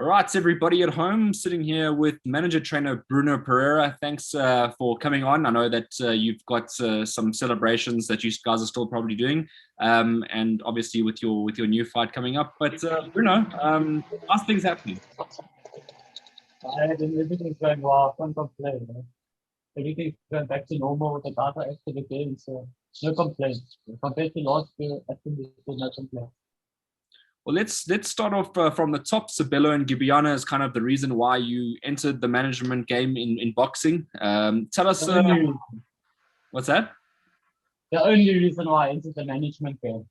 All right, everybody at home, sitting here with manager trainer Bruno Pereira. Thanks for coming on. I know that you've got some celebrations that you guys are still probably doing, and obviously with your new fight coming up. But Bruno, how's things happening? Everything's going well. I can't complain. Everything's going back to normal with the data after the game, so no complaints. Compared to last year, I think there's no complaints. Well, let's start off from the top. Sabelo and Ngebiyana is kind of the reason why you entered the management game in boxing. Tell us what's that? The only reason why I entered the management game.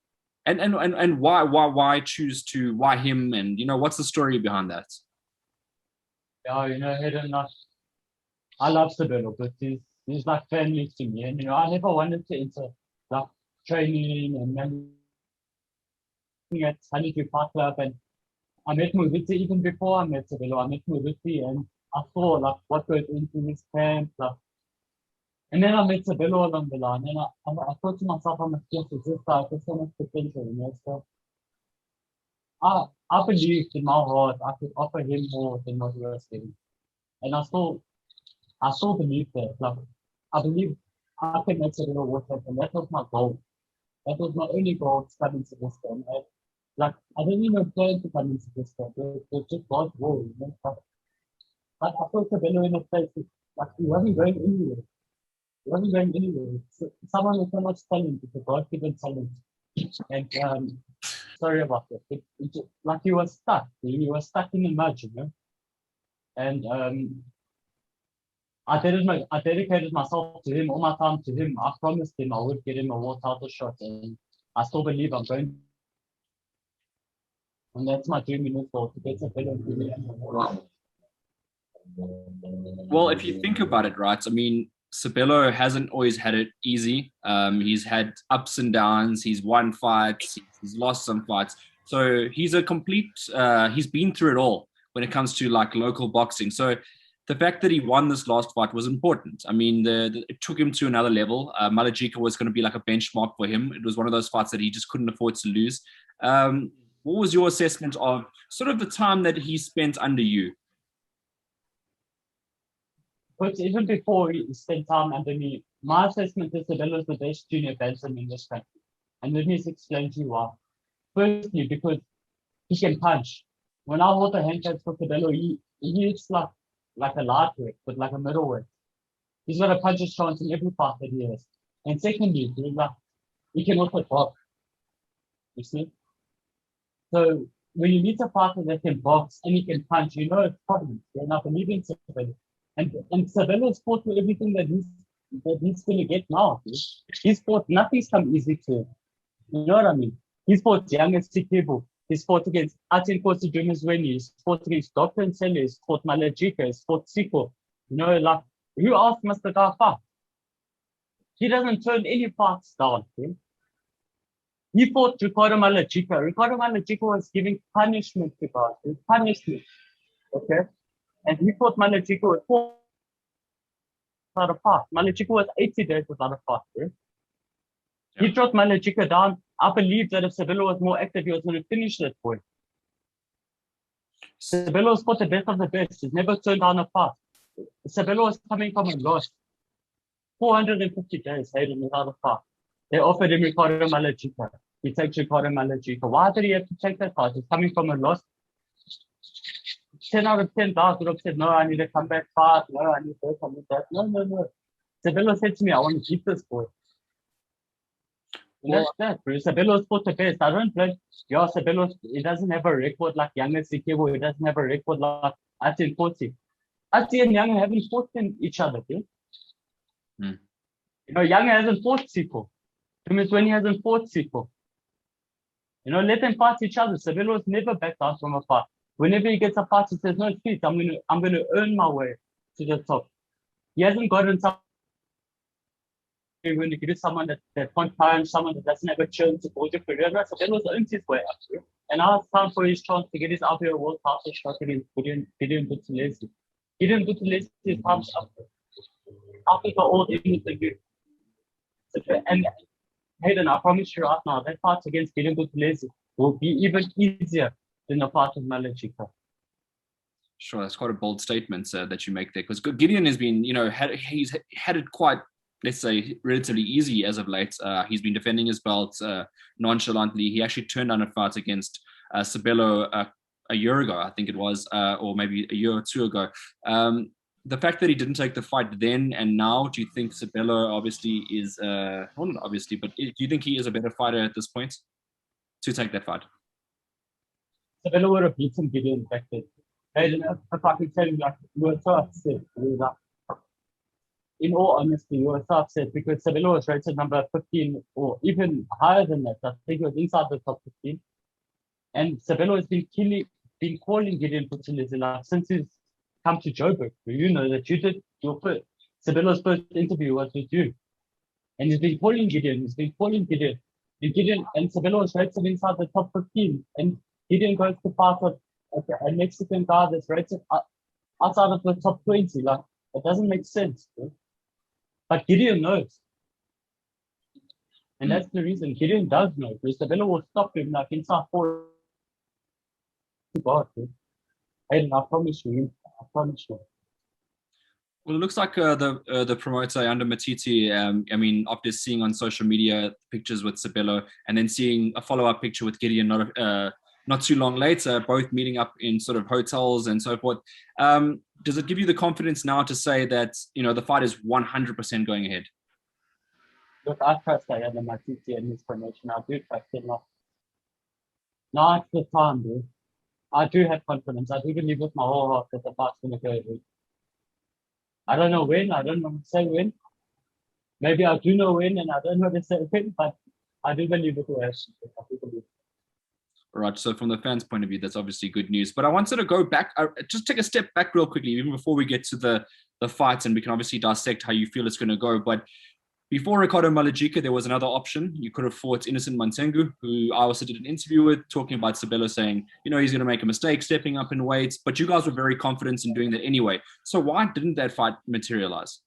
And why him, and what's the story behind that? Yeah, head and not. I love Sabelo, but he's like family to me, and I never wanted to enter like training and managing at Honeydew Park Club, and I met Muviti even before I met Sabelo. I met Muviti and I saw like what goes into his camp, and then I met Sabelo along the line, and I thought to myself, I'm a kid, this guy has so much potential, so I believed in my heart I could offer him more than what he was getting. And I still believe that. Like, I believe I can make Sabelo work out, and that was my goal. That was my only goal to come into this game. I didn't even plan to come into this game. It was just God's will, But I thought Sabelo in a place, like he wasn't going anywhere. He wasn't going anywhere. So, someone with so much talent, it's a God-given talent. And sorry about that. Like he was stuck. He was stuck in the mud, And I dedicated myself to him, all my time to him. I promised him I would get him a world title shot, and I still believe I'm going. And that's my dream in football, to get a better. Well, if you think about it, right? I mean, Sabelo hasn't always had it easy. He's had ups and downs. He's won fights. He's lost some fights. So he's a complete. He's been through it all when it comes to like local boxing. So the fact that he won this last fight was important. I mean, it took him to another level. Malajika was going to be like a benchmark for him. It was one of those fights that he just couldn't afford to lose. What was your assessment of sort of the time that he spent under you? But even before he spent time under me, my assessment is Sabelo is the best junior bantamweight in this country. And let me explain to you why. Firstly, because he can punch. When I hold the handcuffs for Sabelo, he hits like a lightweight, but like a middleweight. He's got a puncher's chance in every fight that he has. And secondly, he can also box. You see? So when you meet a fighter that can box and he can punch, it's problems. And I believe in Sabelo. And Sabelo has fought for everything that he's going to get now. He's fought, nothing's come easy to him. You know what I mean? He's fought young as Kibi. He's fought against Atin Kosi Juniors Weni. He's fought against Dr. Nsele. He's fought Malajika. He's fought Siko. Like, who else must the guy fight? He doesn't turn any fights down. Okay? He fought Ricardo Malajika. Ricardo Malajika was giving punishment to guys. Punishment. Okay? And he fought Malajika with 4 without a fight. Malajika was 80 days without a fight. Okay? Yeah. He dropped Malajika down. I believe that if Sabelo was more active, he was going to finish that point. Sabelo has fought the best of the best. He's never turned down a fight. Sabelo was coming from a loss. 450 days, Hayden, without a fight. They offered him Ricardo Malajika. He takes Ricardo Malajika. Why did he have to take that fight? He's coming from a loss. 10 out of 10 guys would have said, no, I need a comeback fight. No, I need this, I need that. No. Sabelo said to me, I want to keep this boy. And that's that, bro. Sabelo's fought the best. I don't blame. Yeah, Sabelo, he doesn't have a record like Young and Sikibo. He doesn't have a record like Ati and Koti. Ati and Young haven't fought each other, okay? Young hasn't fought Siko. When he hasn't fought Siko. Let them fight each other. Sabelo has never backed out from a fight. Whenever he gets a fight, he says, no, please, I'm gonna earn my way to the top. He hasn't gotten some. When you get someone that can't punch, someone that doesn't have a chance to hold your career, Sabelo's earned his way up. And now it's time for his chance to get his outdoor world title shot against Gideon Buthelezi. Gideon Buthelezi is pumped up. After the old in the good. And Hayden, I promise you right now, that fight against Gideon Buthelezi will be even easier than the fight with Malajika. Sure, that's quite a bold statement that you make there, because Gideon has been, he's had it quite, let's say, relatively easy as of late. He's been defending his belt nonchalantly. He actually turned down a fight against Sabelo a year ago, I think it was, or maybe a year or two ago. The fact that he didn't take the fight then and now, do you think Sabelo obviously is, well, not obviously, but do you think he is a better fighter at this point to take that fight? Sabelo would have beaten Gideon back then. And if I can tell you, like, we were so upset. In all honesty, we were so upset because Sabelo was rated number 15 or even higher than that. I think it was inside the top 15. And Sabelo has been calling Gideon Buthelezi like since he's come to Joburg. You know that you did your first, Sabelo's first interview was with you. And he's been calling Gideon. And Gideon and Sabelo was rated inside the top 15. And Gideon goes to fight a Mexican guy that's rated outside of the top 20. Like, it doesn't make sense. Bro. But Gideon knows. And that's the reason. Gideon does know. Because Sabelo will stop him like inside 4. God, and I promise you. Well, it looks like the promoter under Matiti, I mean, after seeing on social media pictures with Sabelo and then seeing a follow-up picture with Gideon not too long later, both meeting up in sort of hotels and so forth, does it give you the confidence now to say that, the fight is 100% going ahead? Look, I trust under Matiti and his promotion. I do trust him. Now it's the time, dude. I do have confidence. I do believe with my whole heart that the fight's going to go ahead. I don't know when. I don't know to say when. Maybe I do know when, and I don't know to say when, but I do believe it will happen. Right. So from the fans' point of view, that's obviously good news. But I wanted to go back, just take a step back real quickly, even before we get to the fights, and we can obviously dissect how you feel it's going to go. But before Ricardo Malajika, there was another option. You could have fought Innocent Mantengu, who I also did an interview with, talking about Sabelo saying, he's going to make a mistake stepping up in weights. But you guys were very confident in doing that anyway. So why didn't that fight materialize?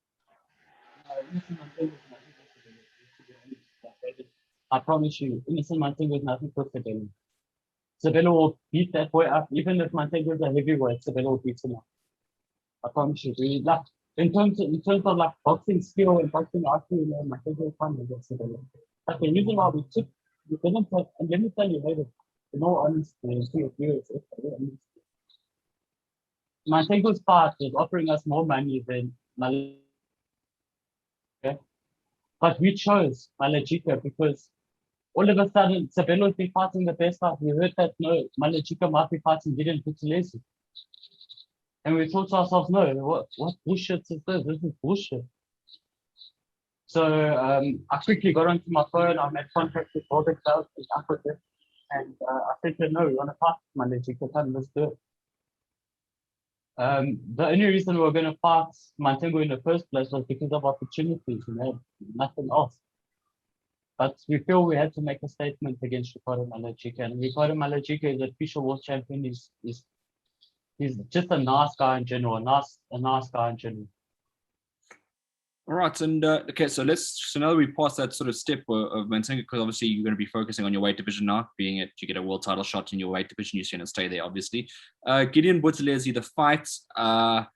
I promise you, Innocent Mantengu is nothing for Sabelo. Sabelo will beat that boy up. Even if Mantengu is a heavyweight, Sabelo will beat him up. I promise you. Like, in terms of like boxing skill and boxing IQ, Mantengu is fine against Sabelo. But the reason why we didn't take, and let me tell you later, in all honesty, Mantengu's part is offering us more money than Malajika. But we chose Malajika because all of a sudden, Sabelo's been fighting the best fight. We heard that, no, Malajika might be fighting Gideon Buthelezi. And we thought to ourselves, no, what bullshit is this? This is bullshit. So I quickly got onto my phone. I made contact with all the clubs in Africa. And I said to them, no, we want to fight Malajika. Come, let's do it. The only reason we were going to fight Mantengu in the first place was because of opportunities, nothing else. But we feel we had to make a statement against Ricardo Malajika. And Ricardo Malajika is an official world champion. He's just a nice guy in general, a nice guy in general. All right, and okay, so now that we pass that sort of step of Mantengu, because obviously you're going to be focusing on your weight division now, being it you get a world title shot in your weight division, you're going to stay there, obviously. Gideon Buthelezi, the fight, how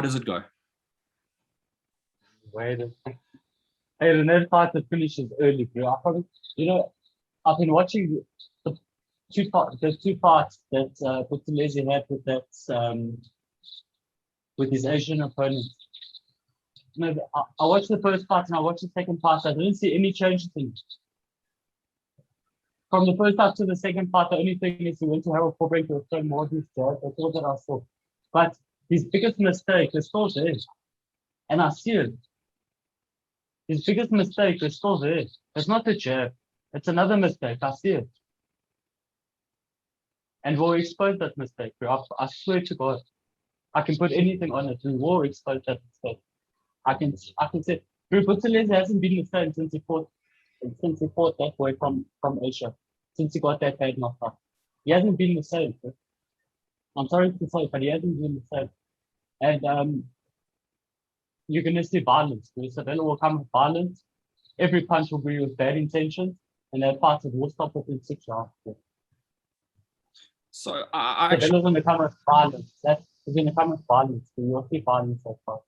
does it go? Hey, the next fight that finishes early, bro. I've been watching the two parts that Buthelezi had with his Asian opponent. I watched the first part and I watched the second part. I didn't see any changes in it. From the first part to the second part, the only thing is he went to Harold Forbank to throw more of his jab. That's all that I saw. But his biggest mistake is still there. And I see it. His biggest mistake is still there. It's not the jab. It's another mistake. I see it. And we'll expose that mistake. I swear to God. I can put anything on it. We will expose that mistake. I can say Buthelezi hasn't been the same since he fought that boy from Asia, since he got that bad knockout. He hasn't been the same. Bro. I'm sorry to say, but he hasn't been the same. And you're gonna see violence. Sabelo will come with violence. Every punch will be with bad intentions, and that fight will stop within 6 rounds. So I actually Sabelo's gonna come with violence. It's going to come with violence. So you'll see violence so far.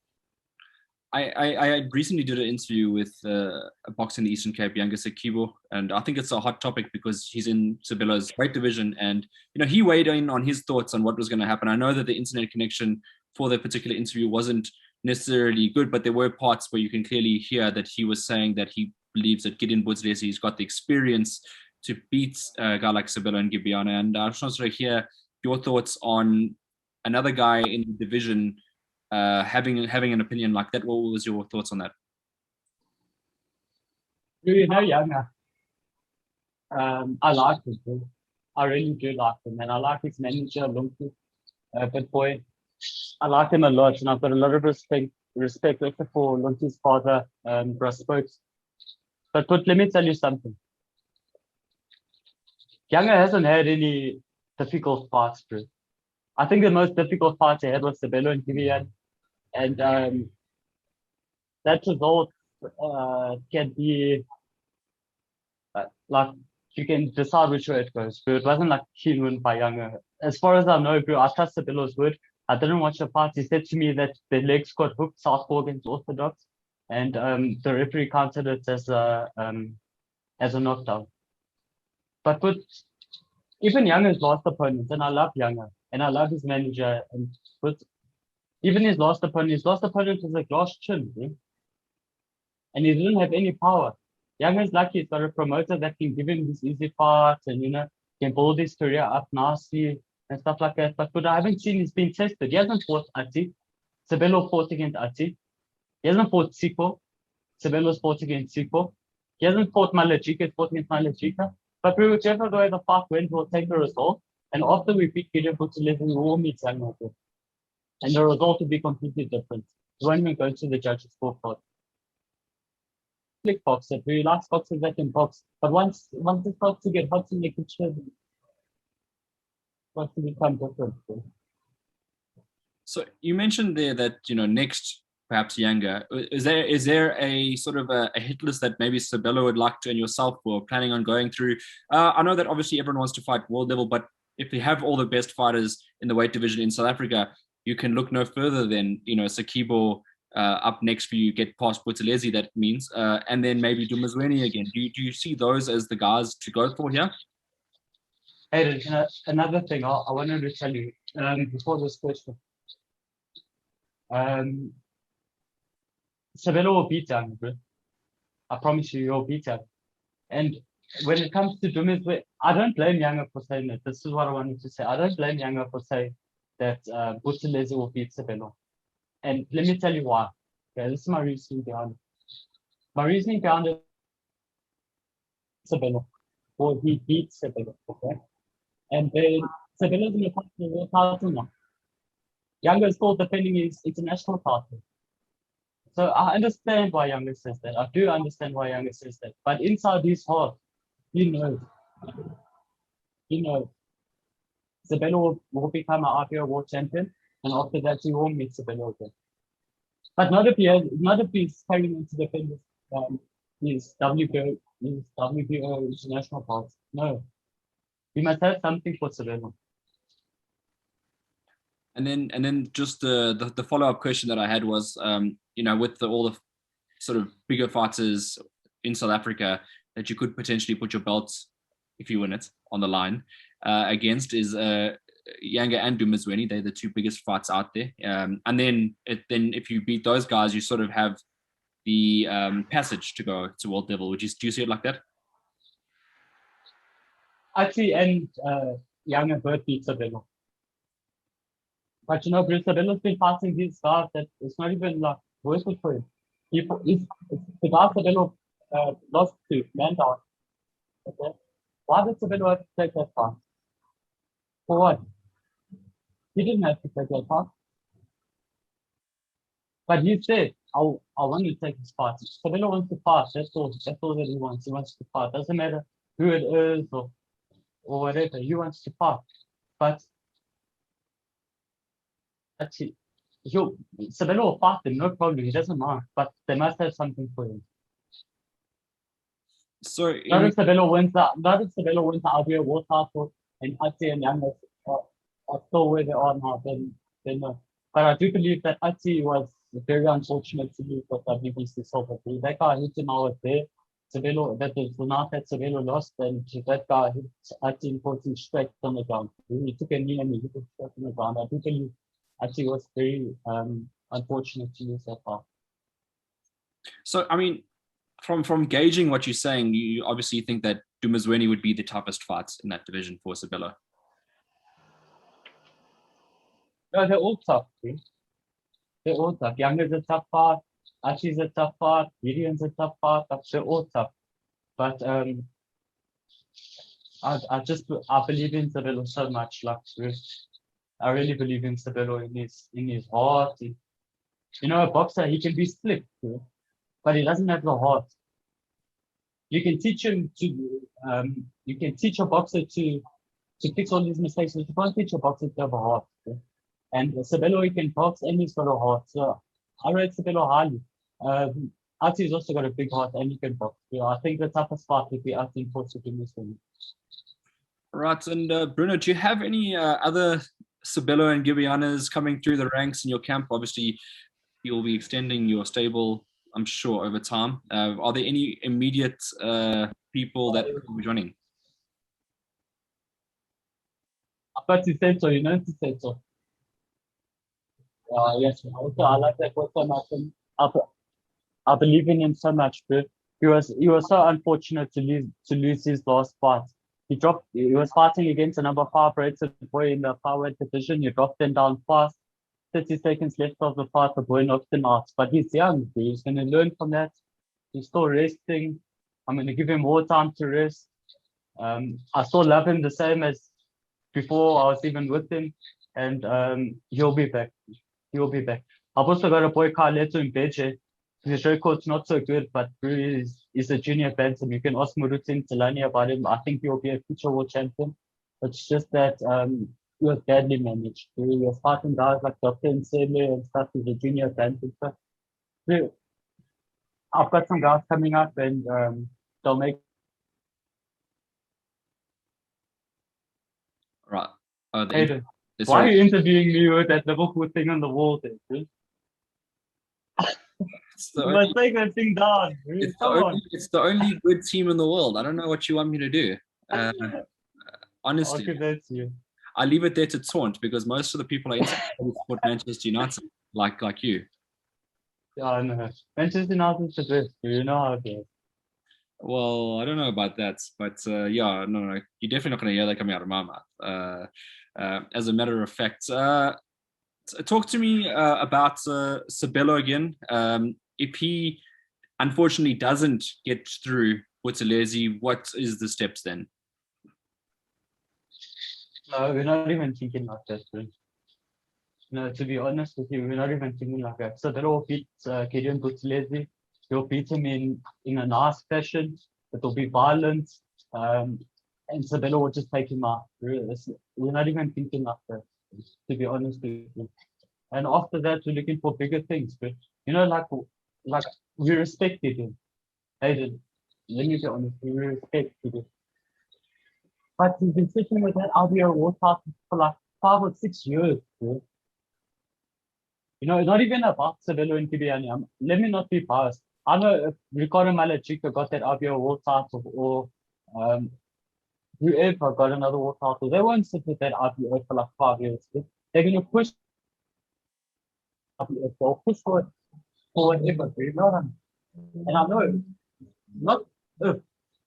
I recently did an interview with a boxer in the Eastern Cape, Younger Kibi, and I think it's a hot topic because he's in Sabella's weight division, and he weighed in on his thoughts on what was going to happen. I know that the internet connection for that particular interview wasn't necessarily good, but there were parts where you can clearly hear that he was saying that he believes that Gideon Buthelezi has got the experience to beat a guy like Sabella and Ngebiyana, and I just wanted to hear your thoughts on another guy in the division having an opinion like that. What was your thoughts on that? Younger. I like him. I really do like him, and I like his manager, Lunku. But boy, I like him a lot, and I've got a lot of respect for Lunku's father, Brunos. But let me tell you something. Younger hasn't had any difficult fights, bro. I think the most difficult fight he had was Sabella and Ngebiyana. And that result can be like you can decide which way it goes. But it wasn't like clean win by Younger. As far as I know, bro, I trust Sabella's word. I didn't watch the fight. He said to me that the legs got hooked southpaw against orthodox, and the referee counted it as a knockdown. But with even Younger's last opponent, and I love Younger, and I love his manager, and with even his last opponent was a glass chin, and he didn't have any power. Younger's lucky he's got a promoter that can give him these easy fights and can build his career up nicely and stuff like that. But what I haven't seen is being tested. He hasn't fought Ati. Sabella fought against Ati. He hasn't fought Siko. Sabella's fought against Siko. He hasn't fought Malajika, fought against Malajika. But whichever way the fight went, we'll take the result. And after we beat Gideon Buthelezi, we will meet Younger. And the result will be completely different. We won't even go to the judges' scorecard. Boxer, we like boxers that can box, but once it starts to get hot in the kitchen, wants to become different. So you mentioned there that next perhaps Younger. Is there a sort of a hit list that maybe Sabella would like to and yourself were planning on going through? I know that obviously everyone wants to fight world level, but if you have all the best fighters in the weight division in South Africa, you can look no further than Sakibo up next for you, get past Buthelezi, that means, and then maybe Dumazweni again. Do you see those as the guys to go for here? Hey, another thing I wanted to tell you before this question. Sabella will beat Younger, bro. I promise you, he'll beat Younger. And when it comes to Dumazweni, I don't blame Younger for saying that. This is what I wanted to say. I don't blame Younger for saying that Buthelezi will beat Sabella. And let me tell you why. Okay, this is my reasoning behind it. My reasoning behind it is Sabella. Or he beats Sabella, okay? And then Sabella's in the world title now. Younger is still defending his international title. So I understand why Younger says that. I do understand why Younger says that. But inside his heart, he knows. Sabella will become an IPO world champion. And after that, he won't meet Sabella again. But not if he's carrying into defend his WBO international parts. No. We must have something for Sabella. And then just the follow-up question that I had was, with all the sort of bigger fighters in South Africa that you could potentially put your belts, if you win it, on the line against is Younger and Dumazweni. They're the two biggest fights out there. And then if you beat those guys, you sort of have the passage to go to world level. Do you see it like that? Actually, and Younger both beat Sabella. But Bruce Sabella's been fighting these guys that it's not even like worth it for him. The guy Sabella lost to, man down. Okay? Why did Sabella have to take that fight? For what? He didn't have to take that fight. But he said, I want to take this fight. Sabella wants to fight. That's all that he wants. He wants to fight. Doesn't matter who it is or whatever. He wants to fight. But actually, Sabella will fight them, no problem. He doesn't mind. But they must have something for him. So not if Sabella wins the IBO world title and Ati and Younger are still where they are now, then then but I do believe that Ati was very unfortunate to lose for WBC Silver. That guy hit him out there. Sabelo, that was the night that Sabelo lost, and that guy hit Ati and put him straight on the ground. He took a knee and he hit him straight on the ground. I do believe Ati was very unfortunate to lose that fight. So, I mean, from gauging what you're saying, you obviously think that Dumazweni would be the toughest fight in that division for Sabelo. No, they're all tough, dude. They're all tough. Younger's a tough fight. Ashi's a tough fight. Gideon's a tough fight. They're all tough. But I believe in Sabelo so much. Like, I really believe in Sabelo in his heart. You know, a boxer, he can be slick, dude, but he doesn't have the heart. You can teach him to. You can teach a boxer to fix all his mistakes, but you can't teach a boxer to have a heart. Dude. And Sabelo, he can box and he's got a heart. So I rate Sabelo highly. Ati's also got a big heart and he can box. Yeah, I think the toughest fight would be Ati for Sabelo. Right. And Bruno, do you have any other Sabelo and Ngebiyanas coming through the ranks in your camp? Obviously, you'll be extending your stable, I'm sure, over time. Are there any immediate people that will be joining? But you said so, you know, you said so. Yes, also I like that boy so much. I believe in him so much, bro. He was so unfortunate to lose his last fight. He was fighting against a number 5 rated boy in the powerweight division. He dropped him down fast. 30 seconds left of the fight, the boy knocked him out. But he's young, bro. He's gonna learn from that. He's still resting. I'm gonna give him more time to rest. I still love him the same as before I was even with him. And he'll be back. He'll be back. I've also got a boy Carleto in Beje. His record's not so good, but he's a junior bantam. You can ask Murutin Telani about him. I think he'll be a future world champion. It's just that he was badly managed. He was fighting guys like Dr. Nsele and stuff. He's a junior bantam. So I've got some guys coming up and they'll make. Right. Hayden, why are you interviewing me with that Liverpool thing on the wall there, dude? You must take that thing down. It's the only good team in the world. I don't know what you want me to do. Honestly, that's you. I leave it there to taunt because most of the people I support Manchester United, like you. Yeah, no. Manchester United is the best. You know how it is. Well, I don't know about that, but yeah, no, you're definitely not going to hear that coming out of my mouth. As a matter of fact, talk to me about Sabelo again. If he unfortunately doesn't get through Buthelezi, what is the steps then? No, we're not even thinking like that, bro. No, to be honest with you, we're not even thinking like that. Sabelo will beat Gideon Buthelezi. He'll beat him in a nice fashion. It'll be violent. And Sabelo will just take him out. We're not even thinking like that, to be honest with you. And after that, we're looking for bigger things. But you know, like we respected him. Hayden, let me be honest, we respected him. But he's been sitting with that RBO war title for like 5 or 6 years, bro. You know, it's not even about Sabelo and Ngebiyana. Let me not be biased. I know if Ricardo Malachica got that RBO world title or whoever got another world title, they won't sit with that RBO for like 5 years. They're going to push RBO, they'll push for whatever. You know what I mean? And I know, not if,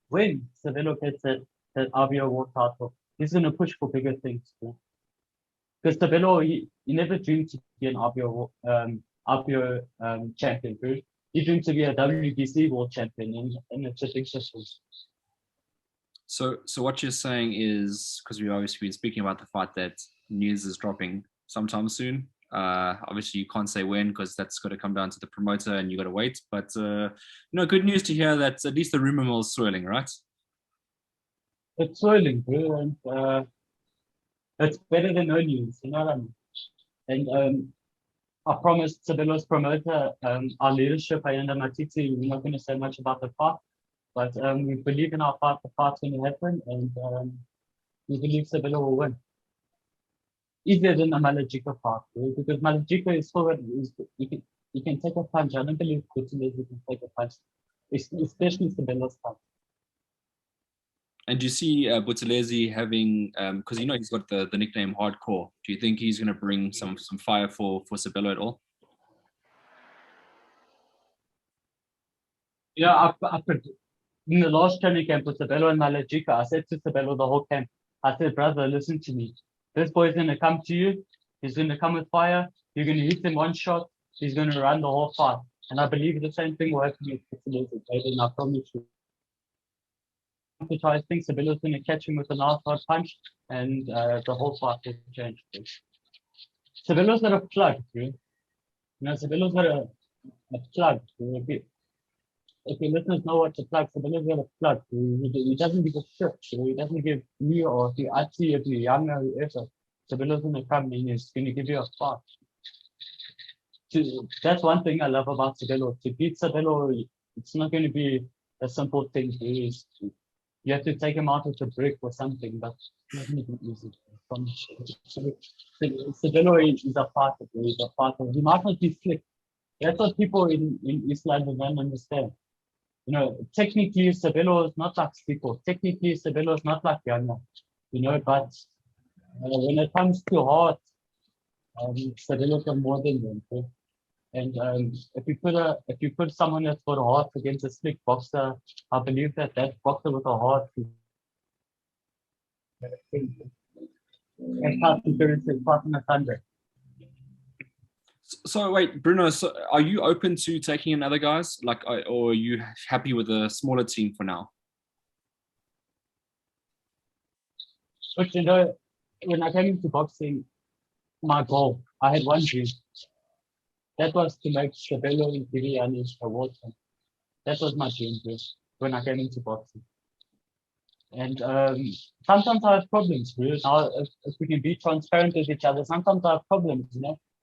when Sabelo gets that RBO world title, he's going to push for bigger things. Because Sabelo, he never dreamed to be an RBO champion, bro. He dreamed to be a WBC world champion, and it's just interesting. So what you're saying is, because we've obviously been speaking about the fact that news is dropping sometime soon. Obviously, you can't say when because that's got to come down to the promoter and you got to wait. But good news to hear that at least the rumor mill is swirling, right? It's swirling, bro, and it's better than no news. You know what I mean? And I promised Sabelo's promoter, our leadership, Ayanda Matiti, we're not going to say much about the fight, but we believe in our fight. The fight's going to happen, and we believe Sabelo will win. easier than a Malajika fight, right? Because Malajika is so you can take a punch. I don't believe Buthelezi can take a punch, especially Sabella's punch. And do you see Buthelezi having, because he's got the nickname Hardcore. Do you think he's going to bring some fire for Sabelo at all? Yeah, in the last training camp with Sabelo and Malajika, I said to Sabelo the whole camp, I said, brother, listen to me. This boy's going to come to you. He's going to come with fire. You're going to hit him one shot. He's going to run the whole fight. And I believe the same thing will happen with Buthelezi. And I promise you. To try things, Sabelo's going to catch him with a nice hard punch, and the whole fight will change. Sabelo's got a plug, dude. Sabelo's got a plug. If your listeners know what to plug, Sabelo's got a plug. He doesn't give a shit. He doesn't give you or if you're Atsi, if you're young or whoever. Sabelo's going to come and he's going to give you a fight. That's one thing I love about Sabelo. To beat Sabelo, it's not going to be a simple thing. You have to take him out with a brick or something, but it's not going to be easy. Sabelo is a fighter. He's a fighter. He might not be slick. That's what people in East London don't understand. Technically, Sabelo is not like Sliko. Technically, Sabelo is not like Yana. But when it comes to heart, Sabelo can more than them. Okay? And if you put someone that's got a heart against a slick boxer, I believe that boxer with a heart and can't experience it fighting a thunder. So wait, Bruno, so are you open to taking in other guys, or are you happy with a smaller team for now? But when I came into boxing, my goal, I had one dream. That was to make Sabelo and Ngebiyana a world champion. That was my dream when I came into boxing. And sometimes I have problems. Now, if we can be transparent with each other, sometimes I have problems.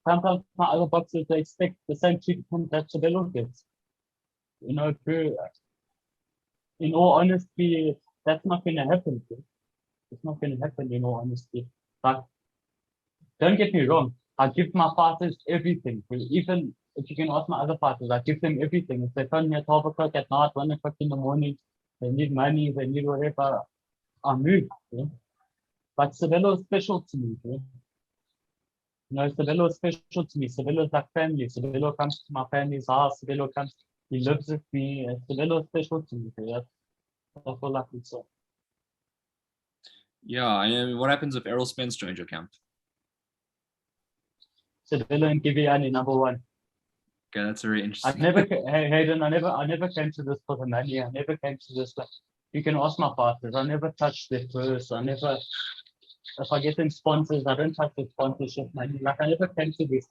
Sometimes my other boxers they expect the same treatment that Sabelo gets. In all honesty, that's not going to happen. It's not going to happen. In all honesty, but don't get me wrong. I give my fighters everything. Even if you can ask my other fighters, I give them everything. If they phone me at 12 o'clock at night, 1 o'clock in the morning, they need money, they need whatever, I move. But Sabelo is special to me. Sabelo is special to me. Sabelo is like family. Sabelo comes to my family's house. Sabelo comes, he lives with me. Sabelo is special to me. That's all I can say. Yeah, and what happens if Errol Spence joins your camp? Sabelo and Ngebiyana number one. Okay, that's very interesting. Hayden, I never came to this for the money. I never came to this. You can ask my partners. I never touched their purse. If I get them sponsors, I don't touch the sponsorship money. I never came to this.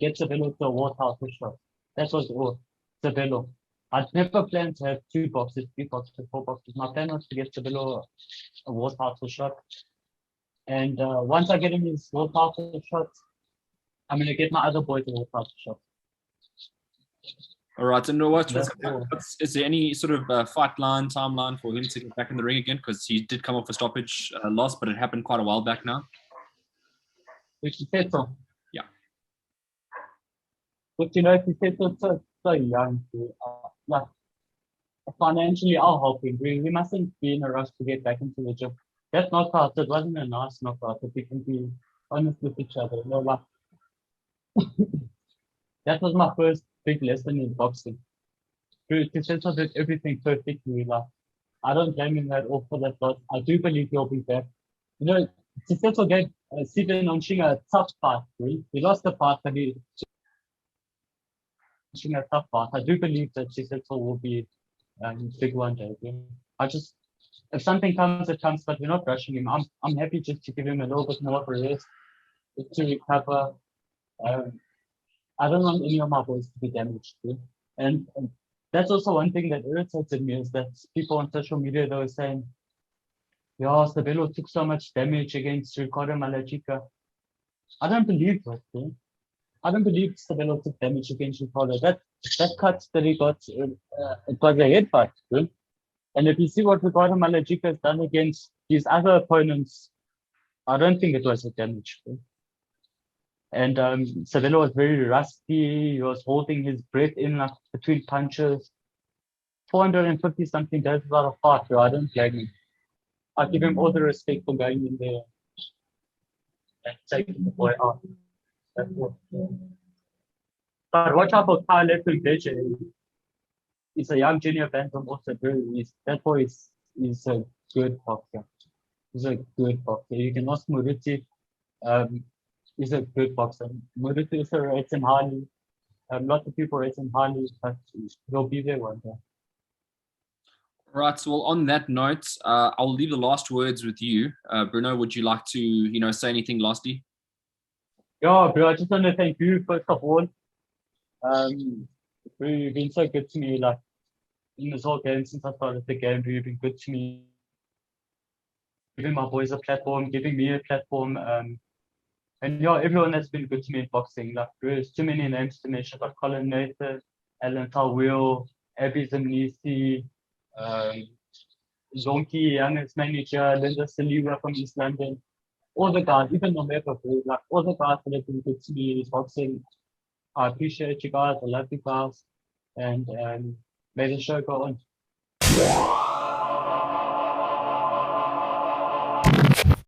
Get Sabelo to a war title shot. That was all. Sabelo. I'd never planned to have 2 boxes, 3 boxes, 4 boxes. My plan was to get Sabelo a war title shot. And once I get him his war title shots, I'm going to get my other boys a war title shot. All right. And is there any sort of timeline for him to get back in the ring again? Because he did come off a stoppage loss, but it happened quite a while back now. Which he said so. Yeah. But if he said so young, financially, I'll help him. We mustn't be in a rush to get back into the gym. That knockout, it wasn't a nice knockout. If we can be honest with each other. That was my first big lesson in boxing. Tiseto did everything perfectly. I don't blame him at all for that, but I do believe he'll be back. Tiseto gave Steven Onshinga a tough fight. He lost the fight, but he a tough fight. I do believe that Tiseto will be big one day. If something comes, it comes, but we're not rushing him. I'm happy just to give him a little bit more of a rest to recover. I don't want any of my boys to be damaged. And that's also one thing that irritated me is that people on social media, they were saying, yeah, Sabelo took so much damage against Ricardo Malajika. I don't believe that. I don't believe Sabelo took damage against Ricardo. That cut that he got, it was a head fight. And if you see what Ricardo Malajika has done against his other opponents, I don't think it was a damage. And Sabelo was very rusty. He was holding his breath in like between punches. 450 something days without a fight, bro. I don't blame him. I give him all the respect for going in there and taking the boy out. That's what. But watch out for Kyle Lepage. He's a young junior bantam also, bro. That boy is a good boxer. He's a good boxer. You can ask Muruti. Um, he's a good boxer. Muruti also rates him highly. Lots of people rate him highly, but he'll be there one day. Right. So, well, on that note, I'll leave the last words with you. Bruno, would you like to, say anything lastly? Yeah, bro, I just want to thank you first of all. You've been so good to me, like in this whole game since I started the game. You've been good to me, giving my boys a platform, giving me a platform. And yeah, everyone has been good to me in boxing. Like there's too many names to mention, like Colin Nathan, Alan Tawil, Abby Zamnisi, Zonki, youngest manager, Linda Saliwa from East London. All the guys, even Nomeba, like all the guys that have been good to me in boxing. I appreciate you guys. I love you guys. And may the show go on.